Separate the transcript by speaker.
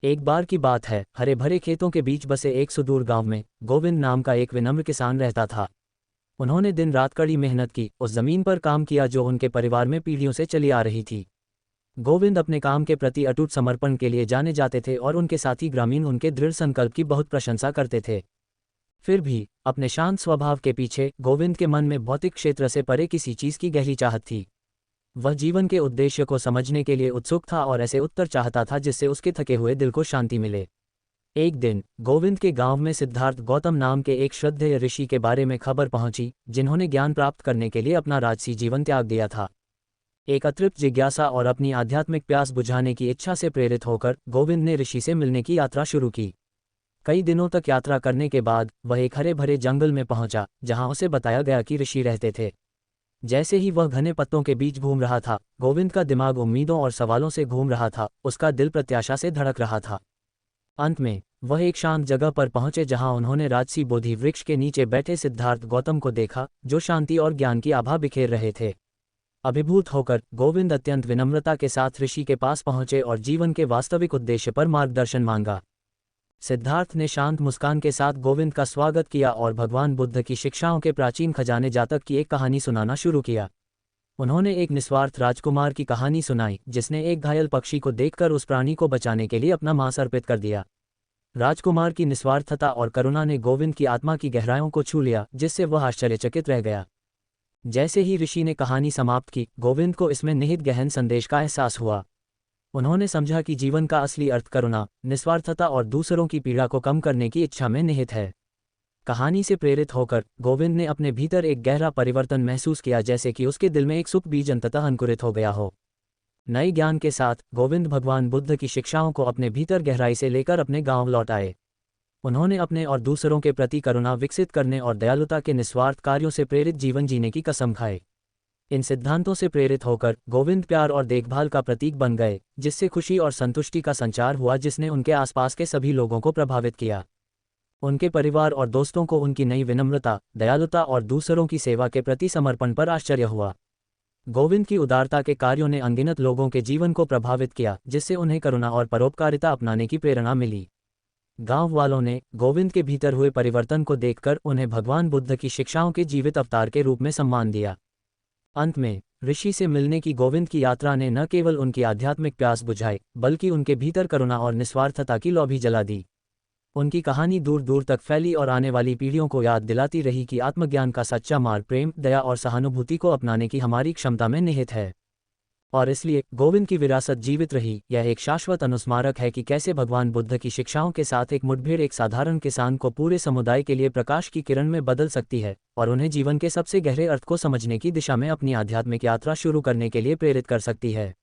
Speaker 1: एक बार की बात है, हरे भरे खेतों के बीच बसे एक सुदूर गांव में गोविंद नाम का एक विनम्र किसान रहता था। उन्होंने दिन रात कड़ी मेहनत की, उस जमीन पर काम किया जो उनके परिवार में पीढ़ियों से चली आ रही थी। गोविंद अपने काम के प्रति अटूट समर्पण के लिए जाने जाते थे और उनके साथी ग्रामीण उनके दृढ़ संकल्प की बहुत प्रशंसा करते थे। फिर भी अपने शांत स्वभाव के पीछे गोविंद के मन में भौतिक क्षेत्र से परे किसी चीज की गहरी चाहत थी। वह जीवन के उद्देश्य को समझने के लिए उत्सुक था और ऐसे उत्तर चाहता था जिससे उसके थके हुए दिल को शांति मिले। एक दिन गोविंद के गांव में सिद्धार्थ गौतम नाम के एक श्रद्धेय ऋषि के बारे में खबर पहुंची, जिन्होंने ज्ञान प्राप्त करने के लिए अपना राजसी जीवन त्याग दिया था। एक अतृप्त जिज्ञासा और अपनी आध्यात्मिक प्यास बुझाने की इच्छा से प्रेरित होकर गोविंद ने ऋषि से मिलने की यात्रा शुरू की। कई दिनों तक यात्रा करने के बाद वह एक हरे भरे जंगल में पहुंचा, जहां उसे बताया गया कि ऋषि रहते थे। जैसे ही वह घने पत्तों के बीच घूम रहा था, गोविंद का दिमाग उम्मीदों और सवालों से घूम रहा था, उसका दिल प्रत्याशा से धड़क रहा था। अंत में वह एक शांत जगह पर पहुंचे जहां उन्होंने राजसी बोधि वृक्ष के नीचे बैठे सिद्धार्थ गौतम को देखा, जो शांति और ज्ञान की आभा बिखेर रहे थे। अभिभूत होकर गोविंद अत्यंत विनम्रता के साथ ऋषि के पास पहुंचे और जीवन के वास्तविक उद्देश्य पर मार्गदर्शन मांगा। सिद्धार्थ ने शांत मुस्कान के साथ गोविंद का स्वागत किया और भगवान बुद्ध की शिक्षाओं के प्राचीन खजाने जातक की एक कहानी सुनाना शुरू किया। उन्होंने एक निस्वार्थ राजकुमार की कहानी सुनाई, जिसने एक घायल पक्षी को देखकर उस प्राणी को बचाने के लिए अपना मांस अर्पित कर दिया। राजकुमार की निस्वार्थता और करुणा ने गोविंद की आत्मा की गहराइयों को छू लिया, जिससे वह आश्चर्यचकित रह गया। जैसे ही ऋषि ने कहानी समाप्त की, गोविंद को इसमें निहित गहन संदेश का एहसास हुआ। उन्होंने समझा कि जीवन का असली अर्थ करुणा, निस्वार्थता और दूसरों की पीड़ा को कम करने की इच्छा में निहित है। कहानी से प्रेरित होकर गोविंद ने अपने भीतर एक गहरा परिवर्तन महसूस किया, जैसे कि उसके दिल में एक सुख बीज अंततः अंकुरित हो गया हो। नए ज्ञान के साथ गोविंद भगवान बुद्ध की शिक्षाओं को अपने भीतर गहराई से लेकर अपने गांव लौट आए। उन्होंने अपने और दूसरों के प्रति करुणा विकसित करने और दयालुता के निस्वार्थ कार्यों से प्रेरित जीवन जीने की कसम खाई। इन सिद्धांतों से प्रेरित होकर गोविंद प्यार और देखभाल का प्रतीक बन गए, जिससे खुशी और संतुष्टि का संचार हुआ, जिसने उनके आसपास के सभी लोगों को प्रभावित किया। उनके परिवार और दोस्तों को उनकी नई विनम्रता, दयालुता और दूसरों की सेवा के प्रति समर्पण पर आश्चर्य हुआ। गोविंद की उदारता के कार्यों ने अनगिनत लोगों के जीवन को प्रभावित किया, जिससे उन्हें करुणा और परोपकारिता अपनाने की प्रेरणा मिली। गांव वालों ने गोविंद के भीतर हुए परिवर्तन को देखकर उन्हें भगवान बुद्ध की शिक्षाओं के जीवित अवतार के रूप में सम्मान दिया। अंत में ऋषि से मिलने की गोविंद की यात्रा ने न केवल उनकी आध्यात्मिक प्यास बुझाई, बल्कि उनके भीतर करुणा और निस्वार्थता की लौ भी जला दी। उनकी कहानी दूर दूर तक फैली और आने वाली पीढ़ियों को याद दिलाती रही कि आत्मज्ञान का सच्चा मार्ग प्रेम, दया और सहानुभूति को अपनाने की हमारी क्षमता में निहित है। और इसलिए गोविंद की विरासत जीवित रही। यह एक शाश्वत अनुस्मारक है कि कैसे भगवान बुद्ध की शिक्षाओं के साथ एक मुठभेड़ एक साधारण किसान को पूरे समुदाय के लिए प्रकाश की किरण में बदल सकती है और उन्हें जीवन के सबसे गहरे अर्थ को समझने की दिशा में अपनी आध्यात्मिक यात्रा शुरू करने के लिए प्रेरित कर सकती है।